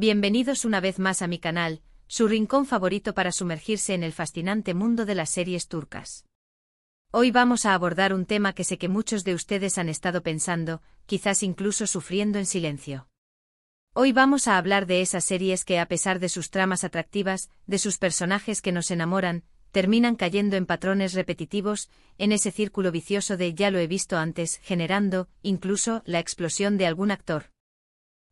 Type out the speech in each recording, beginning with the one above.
Bienvenidos una vez más a mi canal, su rincón favorito para sumergirse en el fascinante mundo de las series turcas. Hoy vamos a abordar un tema que sé que muchos de ustedes han estado pensando, quizás incluso sufriendo en silencio. Hoy vamos a hablar de esas series que, a pesar de sus tramas atractivas, de sus personajes que nos enamoran, terminan cayendo en patrones repetitivos, en ese círculo vicioso de ya lo he visto antes, generando, incluso, la explosión de algún actor.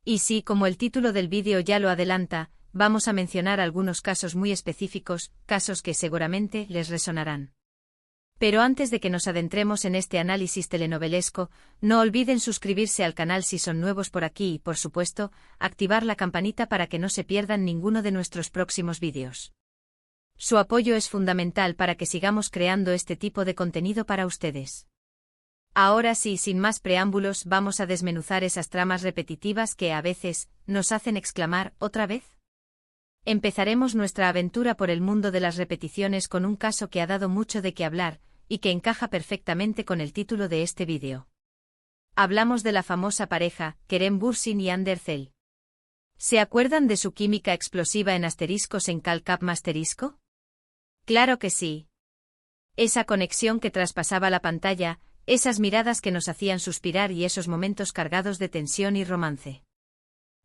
Y sí, como el título del vídeo ya lo adelanta, vamos a mencionar algunos casos muy específicos, casos que seguramente les resonarán. Pero antes de que nos adentremos en este análisis telenovelesco, no olviden suscribirse al canal si son nuevos por aquí y, por supuesto, activar la campanita para que no se pierdan ninguno de nuestros próximos vídeos. Su apoyo es fundamental para que sigamos creando este tipo de contenido para ustedes. Ahora sí, sin más preámbulos, vamos a desmenuzar esas tramas repetitivas que a veces nos hacen exclamar ¿otra vez? Empezaremos nuestra aventura por el mundo de las repeticiones con un caso que ha dado mucho de qué hablar, y que encaja perfectamente con el título de este vídeo. Hablamos de la famosa pareja, Kerem Bürsin y Hande Erçel. ¿Se acuerdan de su química explosiva en asteriscos en Calcap Asterisco? Claro que sí. Esa conexión que traspasaba la pantalla, esas miradas que nos hacían suspirar y esos momentos cargados de tensión y romance.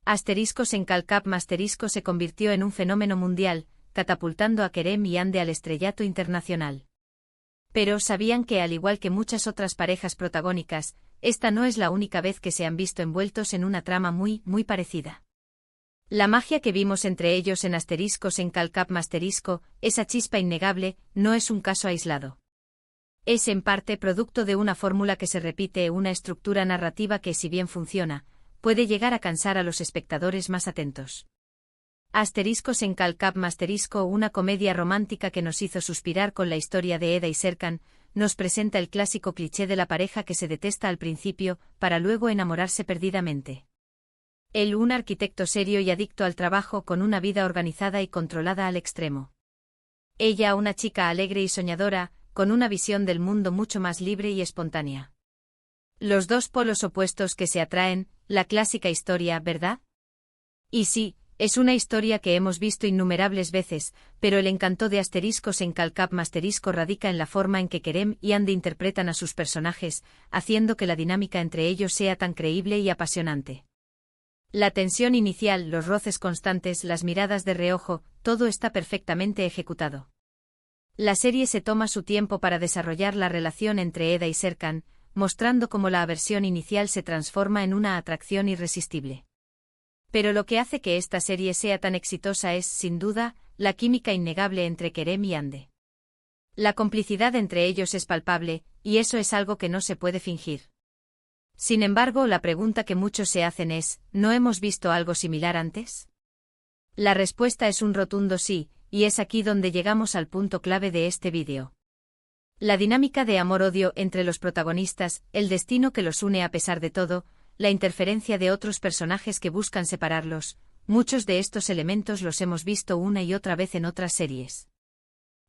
Asteriscos en Calcap Asterisco se convirtió en un fenómeno mundial, catapultando a Kerem y Hande al estrellato internacional. Pero ¿sabían que, al igual que muchas otras parejas protagónicas, esta no es la única vez que se han visto envueltos en una trama muy parecida? La magia que vimos entre ellos en Asteriscos en Calcap Asterisco, esa chispa innegable, no es un caso aislado. Es en parte producto de una fórmula que se repite, una estructura narrativa que, si bien funciona, puede llegar a cansar a los espectadores más atentos. Asteriscos en Calcap Asterisco, una comedia romántica que nos hizo suspirar con la historia de Eda y Serkan, nos presenta el clásico cliché de la pareja que se detesta al principio, para luego enamorarse perdidamente. Él, un arquitecto serio y adicto al trabajo con una vida organizada y controlada al extremo. Ella, una chica alegre y soñadora, con una visión del mundo mucho más libre y espontánea. Los dos polos opuestos que se atraen, la clásica historia, ¿verdad? Y sí, es una historia que hemos visto innumerables veces, pero el encanto de Asteriscos en Calcap Asterisco radica en la forma en que Kerem y Hande interpretan a sus personajes, haciendo que la dinámica entre ellos sea tan creíble y apasionante. La tensión inicial, los roces constantes, las miradas de reojo, todo está perfectamente ejecutado. La serie se toma su tiempo para desarrollar la relación entre Eda y Serkan, mostrando cómo la aversión inicial se transforma en una atracción irresistible. Pero lo que hace que esta serie sea tan exitosa es, sin duda, la química innegable entre Kerem y Hande. La complicidad entre ellos es palpable, y eso es algo que no se puede fingir. Sin embargo, la pregunta que muchos se hacen es, ¿no hemos visto algo similar antes? La respuesta es un rotundo sí, y es aquí donde llegamos al punto clave de este vídeo. La dinámica de amor-odio entre los protagonistas, el destino que los une a pesar de todo, la interferencia de otros personajes que buscan separarlos, muchos de estos elementos los hemos visto una y otra vez en otras series.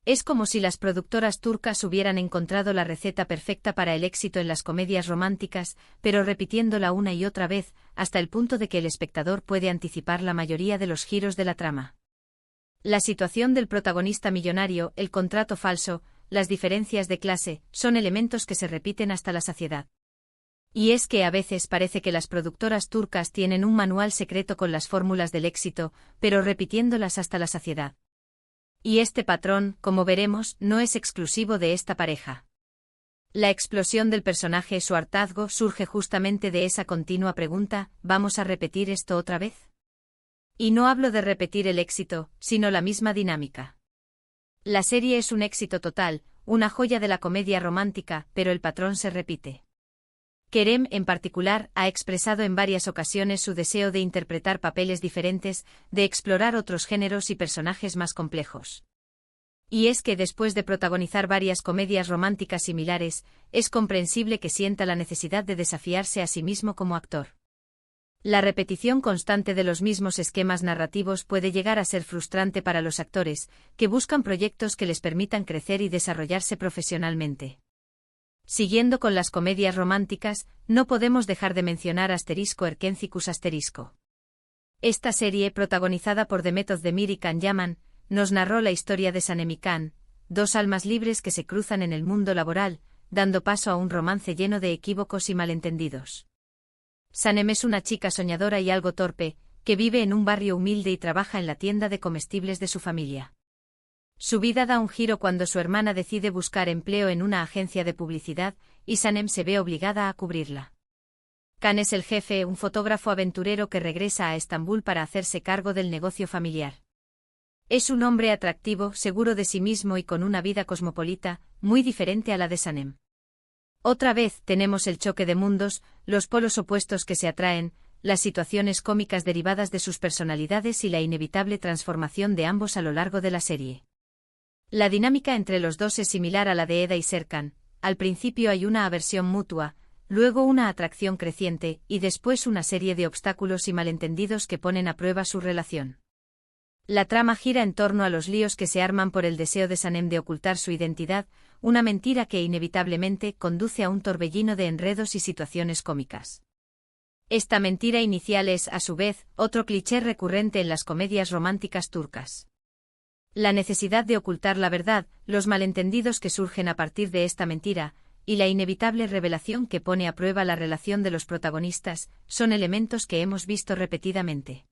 Es como si las productoras turcas hubieran encontrado la receta perfecta para el éxito en las comedias románticas, pero repitiéndola una y otra vez, hasta el punto de que el espectador puede anticipar la mayoría de los giros de la trama. La situación del protagonista millonario, el contrato falso, las diferencias de clase, son elementos que se repiten hasta la saciedad. Y es que a veces parece que las productoras turcas tienen un manual secreto con las fórmulas del éxito, pero repitiéndolas hasta la saciedad. Y este patrón, como veremos, no es exclusivo de esta pareja. La explosión del personaje, su hartazgo, surge justamente de esa continua pregunta, ¿vamos a repetir esto otra vez? Y no hablo de repetir el éxito, sino la misma dinámica. La serie es un éxito total, una joya de la comedia romántica, pero el patrón se repite. Kerem, en particular, ha expresado en varias ocasiones su deseo de interpretar papeles diferentes, de explorar otros géneros y personajes más complejos. Y es que después de protagonizar varias comedias románticas similares, es comprensible que sienta la necesidad de desafiarse a sí mismo como actor. La repetición constante de los mismos esquemas narrativos puede llegar a ser frustrante para los actores, que buscan proyectos que les permitan crecer y desarrollarse profesionalmente. Siguiendo con las comedias románticas, no podemos dejar de mencionar Asterisco Erkencicus Asterisco. Esta serie, protagonizada por Demet Özdemir y Can Yaman, nos narró la historia de Sanem y Can, dos almas libres que se cruzan en el mundo laboral, dando paso a un romance lleno de equívocos y malentendidos. Sanem es una chica soñadora y algo torpe, que vive en un barrio humilde y trabaja en la tienda de comestibles de su familia. Su vida da un giro cuando su hermana decide buscar empleo en una agencia de publicidad, y Sanem se ve obligada a cubrirla. Can es el jefe, un fotógrafo aventurero que regresa a Estambul para hacerse cargo del negocio familiar. Es un hombre atractivo, seguro de sí mismo y con una vida cosmopolita, muy diferente a la de Sanem. Otra vez tenemos el choque de mundos, los polos opuestos que se atraen, las situaciones cómicas derivadas de sus personalidades y la inevitable transformación de ambos a lo largo de la serie. La dinámica entre los dos es similar a la de Eda y Serkan. Al principio hay una aversión mutua, luego una atracción creciente, y después una serie de obstáculos y malentendidos que ponen a prueba su relación. La trama gira en torno a los líos que se arman por el deseo de Sanem de ocultar su identidad, una mentira que inevitablemente conduce a un torbellino de enredos y situaciones cómicas. Esta mentira inicial es, a su vez, otro cliché recurrente en las comedias románticas turcas. La necesidad de ocultar la verdad, los malentendidos que surgen a partir de esta mentira, y la inevitable revelación que pone a prueba la relación de los protagonistas, son elementos que hemos visto repetidamente.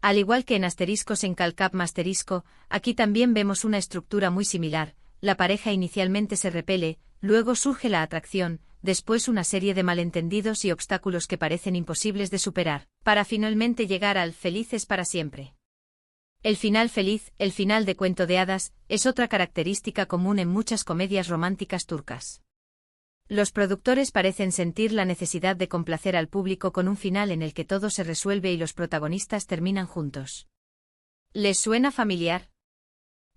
Al igual que en Asteriscos en Calcap Masterisco, aquí también vemos una estructura muy similar. La pareja inicialmente se repele, luego surge la atracción, después una serie de malentendidos y obstáculos que parecen imposibles de superar, para finalmente llegar al felices para siempre. El final feliz, el final de cuento de hadas, es otra característica común en muchas comedias románticas turcas. Los productores parecen sentir la necesidad de complacer al público con un final en el que todo se resuelve y los protagonistas terminan juntos. ¿Les suena familiar?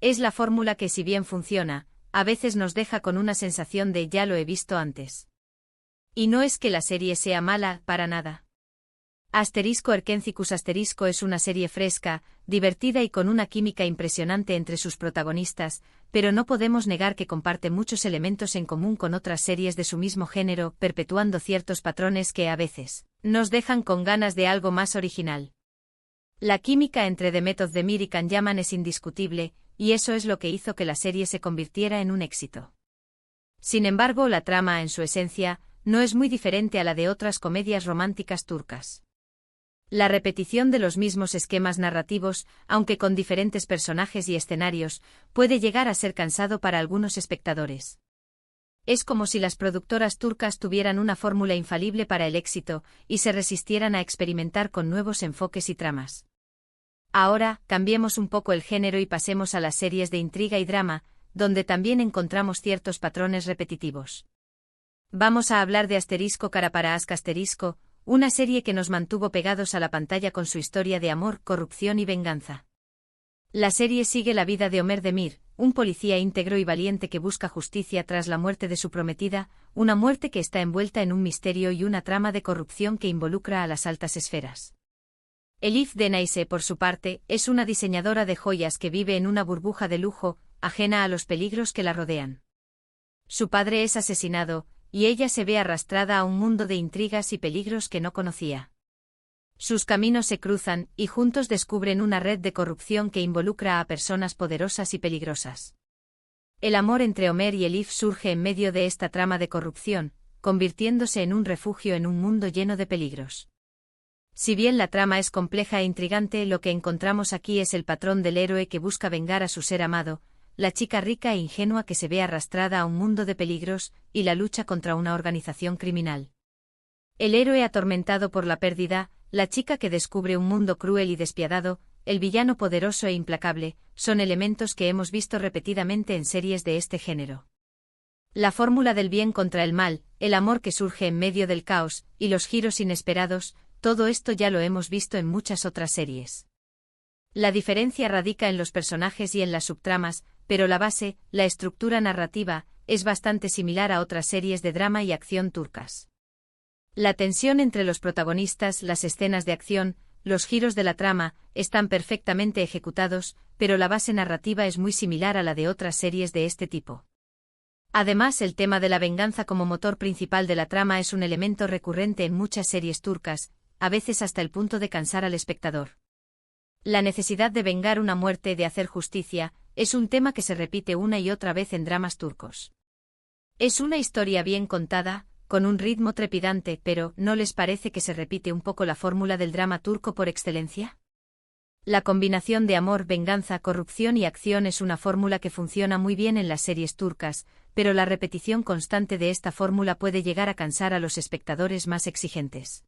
Es la fórmula que, si bien funciona, a veces nos deja con una sensación de ya lo he visto antes. Y no es que la serie sea mala, para nada. Asterisco Erkencicus Asterisco es una serie fresca, divertida y con una química impresionante entre sus protagonistas, pero no podemos negar que comparte muchos elementos en común con otras series de su mismo género, perpetuando ciertos patrones que, a veces, nos dejan con ganas de algo más original. La química entre Demet Özdemir y Can Yaman es indiscutible, y eso es lo que hizo que la serie se convirtiera en un éxito. Sin embargo, la trama, en su esencia, no es muy diferente a la de otras comedias románticas turcas. La repetición de los mismos esquemas narrativos, aunque con diferentes personajes y escenarios, puede llegar a ser cansado para algunos espectadores. Es como si las productoras turcas tuvieran una fórmula infalible para el éxito, y se resistieran a experimentar con nuevos enfoques y tramas. Ahora, cambiemos un poco el género y pasemos a las series de intriga y drama, donde también encontramos ciertos patrones repetitivos. Vamos a hablar de Asterisco Karaparask Asterisco, una serie que nos mantuvo pegados a la pantalla con su historia de amor, corrupción y venganza. La serie sigue la vida de Ömer Demir, un policía íntegro y valiente que busca justicia tras la muerte de su prometida, una muerte que está envuelta en un misterio y una trama de corrupción que involucra a las altas esferas. Elif Denayse, por su parte, es una diseñadora de joyas que vive en una burbuja de lujo, ajena a los peligros que la rodean. Su padre es asesinado, y ella se ve arrastrada a un mundo de intrigas y peligros que no conocía. Sus caminos se cruzan, y juntos descubren una red de corrupción que involucra a personas poderosas y peligrosas. El amor entre Ömer y Elif surge en medio de esta trama de corrupción, convirtiéndose en un refugio en un mundo lleno de peligros. Si bien la trama es compleja e intrigante, lo que encontramos aquí es el patrón del héroe que busca vengar a su ser amado, la chica rica e ingenua que se ve arrastrada a un mundo de peligros, y la lucha contra una organización criminal. El héroe atormentado por la pérdida, la chica que descubre un mundo cruel y despiadado, el villano poderoso e implacable, son elementos que hemos visto repetidamente en series de este género. La fórmula del bien contra el mal, el amor que surge en medio del caos, y los giros inesperados, todo esto ya lo hemos visto en muchas otras series. La diferencia radica en los personajes y en las subtramas, pero la base, la estructura narrativa, es bastante similar a otras series de drama y acción turcas. La tensión entre los protagonistas, las escenas de acción, los giros de la trama, están perfectamente ejecutados, pero la base narrativa es muy similar a la de otras series de este tipo. Además, el tema de la venganza como motor principal de la trama es un elemento recurrente en muchas series turcas, a veces hasta el punto de cansar al espectador. La necesidad de vengar una muerte, de hacer justicia, es un tema que se repite una y otra vez en dramas turcos. Es una historia bien contada, con un ritmo trepidante, pero ¿no les parece que se repite un poco la fórmula del drama turco por excelencia? La combinación de amor, venganza, corrupción y acción es una fórmula que funciona muy bien en las series turcas, pero la repetición constante de esta fórmula puede llegar a cansar a los espectadores más exigentes.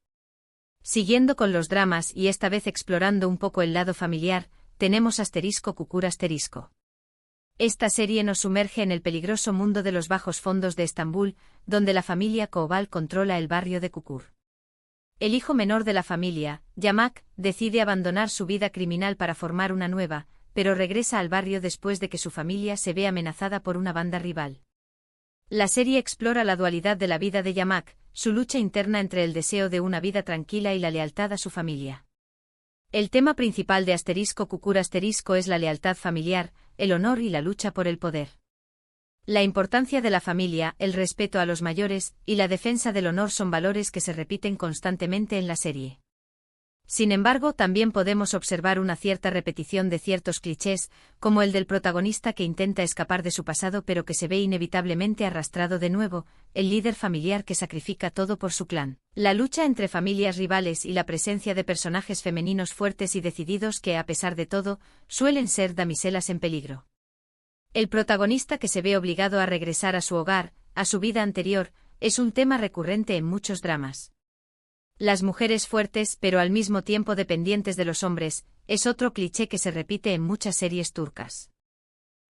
Siguiendo con los dramas y esta vez explorando un poco el lado familiar, tenemos Asterisco Kukur Asterisco. Esta serie nos sumerge en el peligroso mundo de los bajos fondos de Estambul, donde la familia Koval controla el barrio de Kukur. El hijo menor de la familia, Yamak, decide abandonar su vida criminal para formar una nueva, pero regresa al barrio después de que su familia se ve amenazada por una banda rival. La serie explora la dualidad de la vida de Yamak, su lucha interna entre el deseo de una vida tranquila y la lealtad a su familia. El tema principal de Asterisco Kukur Asterisco es la lealtad familiar, el honor y la lucha por el poder. La importancia de la familia, el respeto a los mayores y la defensa del honor son valores que se repiten constantemente en la serie. Sin embargo, también podemos observar una cierta repetición de ciertos clichés, como el del protagonista que intenta escapar de su pasado pero que se ve inevitablemente arrastrado de nuevo, el líder familiar que sacrifica todo por su clan, la lucha entre familias rivales y la presencia de personajes femeninos fuertes y decididos que, a pesar de todo, suelen ser damiselas en peligro. El protagonista que se ve obligado a regresar a su hogar, a su vida anterior, es un tema recurrente en muchos dramas. Las mujeres fuertes pero al mismo tiempo dependientes de los hombres, es otro cliché que se repite en muchas series turcas.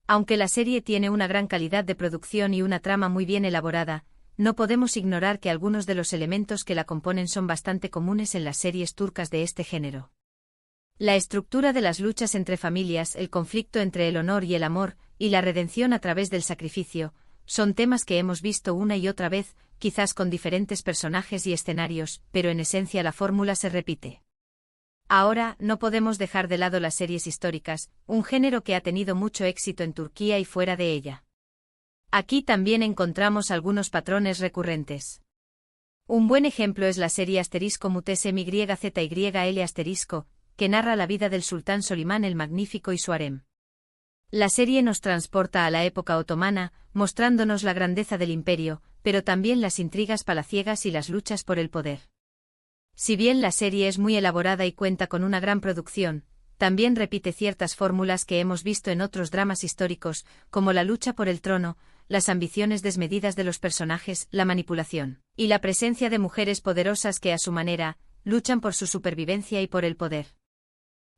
Aunque la serie tiene una gran calidad de producción y una trama muy bien elaborada, no podemos ignorar que algunos de los elementos que la componen son bastante comunes en las series turcas de este género. La estructura de las luchas entre familias, el conflicto entre el honor y el amor, y la redención a través del sacrificio, son temas que hemos visto una y otra vez, quizás con diferentes personajes y escenarios, pero en esencia la fórmula se repite. Ahora, no podemos dejar de lado las series históricas, un género que ha tenido mucho éxito en Turquía y fuera de ella. Aquí también encontramos algunos patrones recurrentes. Un buen ejemplo es la serie Asterisco Mutese MYZYL Asterisco, que narra la vida del sultán Solimán el Magnífico y su harem. La serie nos transporta a la época otomana, mostrándonos la grandeza del imperio, pero también las intrigas palaciegas y las luchas por el poder. Si bien la serie es muy elaborada y cuenta con una gran producción, también repite ciertas fórmulas que hemos visto en otros dramas históricos, como la lucha por el trono, las ambiciones desmedidas de los personajes, la manipulación, y la presencia de mujeres poderosas que a su manera, luchan por su supervivencia y por el poder.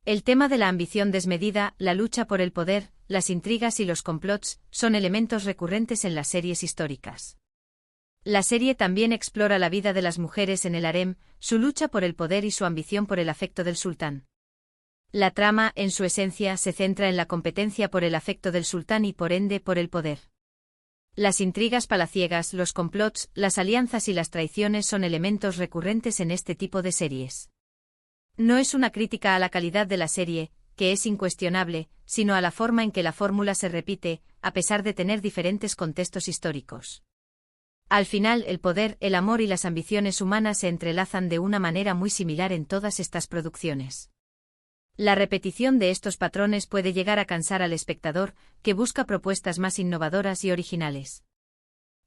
El tema de la ambición desmedida, la lucha por el poder, las intrigas y los complots, son elementos recurrentes en las series históricas. La serie también explora la vida de las mujeres en el harem, su lucha por el poder y su ambición por el afecto del sultán. La trama, en su esencia, se centra en la competencia por el afecto del sultán y por ende por el poder. Las intrigas palaciegas, los complots, las alianzas y las traiciones son elementos recurrentes en este tipo de series. No es una crítica a la calidad de la serie, que es incuestionable, sino a la forma en que la fórmula se repite, a pesar de tener diferentes contextos históricos. Al final, el poder, el amor y las ambiciones humanas se entrelazan de una manera muy similar en todas estas producciones. La repetición de estos patrones puede llegar a cansar al espectador, que busca propuestas más innovadoras y originales.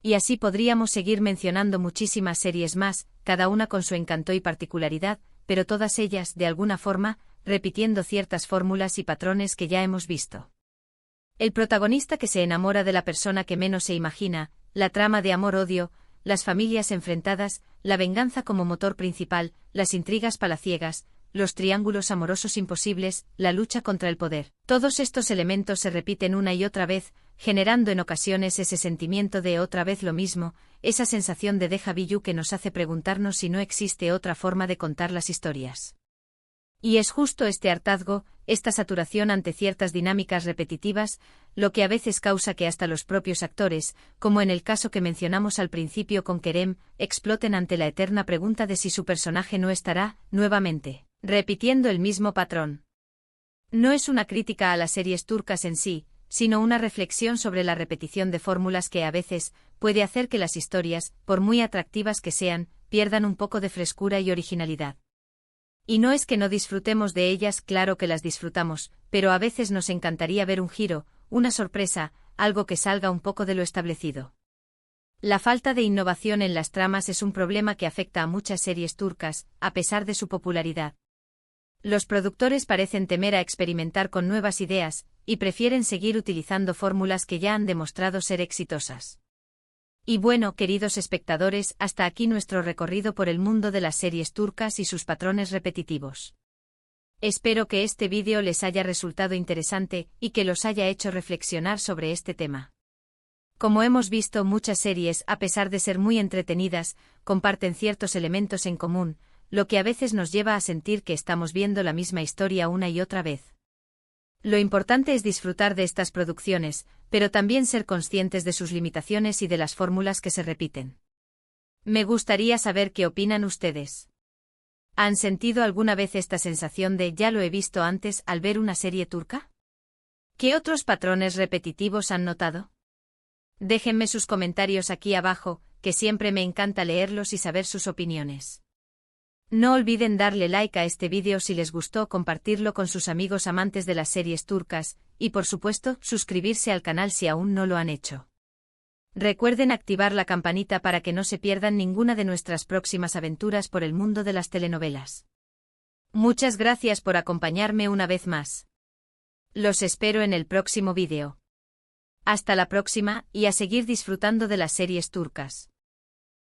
Y así podríamos seguir mencionando muchísimas series más, cada una con su encanto y particularidad, pero todas ellas, de alguna forma, repitiendo ciertas fórmulas y patrones que ya hemos visto. El protagonista que se enamora de la persona que menos se imagina, la trama de amor-odio, las familias enfrentadas, la venganza como motor principal, las intrigas palaciegas, los triángulos amorosos imposibles, la lucha contra el poder. Todos estos elementos se repiten una y otra vez, generando en ocasiones ese sentimiento de otra vez lo mismo, esa sensación de déjà vu que nos hace preguntarnos si no existe otra forma de contar las historias. Y es justo este hartazgo, esta saturación ante ciertas dinámicas repetitivas, lo que a veces causa que hasta los propios actores, como en el caso que mencionamos al principio con Kerem, exploten ante la eterna pregunta de si su personaje no estará, nuevamente, repitiendo el mismo patrón. No es una crítica a las series turcas en sí, sino una reflexión sobre la repetición de fórmulas que a veces puede hacer que las historias, por muy atractivas que sean, pierdan un poco de frescura y originalidad. Y no es que no disfrutemos de ellas, claro que las disfrutamos, pero a veces nos encantaría ver un giro, una sorpresa, algo que salga un poco de lo establecido. La falta de innovación en las tramas es un problema que afecta a muchas series turcas, a pesar de su popularidad. Los productores parecen temer a experimentar con nuevas ideas, y prefieren seguir utilizando fórmulas que ya han demostrado ser exitosas. Y bueno, queridos espectadores, hasta aquí nuestro recorrido por el mundo de las series turcas y sus patrones repetitivos. Espero que este vídeo les haya resultado interesante y que los haya hecho reflexionar sobre este tema. Como hemos visto, muchas series, a pesar de ser muy entretenidas, comparten ciertos elementos en común, lo que a veces nos lleva a sentir que estamos viendo la misma historia una y otra vez. Lo importante es disfrutar de estas producciones, pero también ser conscientes de sus limitaciones y de las fórmulas que se repiten. Me gustaría saber qué opinan ustedes. ¿Han sentido alguna vez esta sensación de ya lo he visto antes al ver una serie turca? ¿Qué otros patrones repetitivos han notado? Déjenme sus comentarios aquí abajo, que siempre me encanta leerlos y saber sus opiniones. No olviden darle like a este vídeo si les gustó, compartirlo con sus amigos amantes de las series turcas, y por supuesto, suscribirse al canal si aún no lo han hecho. Recuerden activar la campanita para que no se pierdan ninguna de nuestras próximas aventuras por el mundo de las telenovelas. Muchas gracias por acompañarme una vez más. Los espero en el próximo vídeo. Hasta la próxima, y a seguir disfrutando de las series turcas.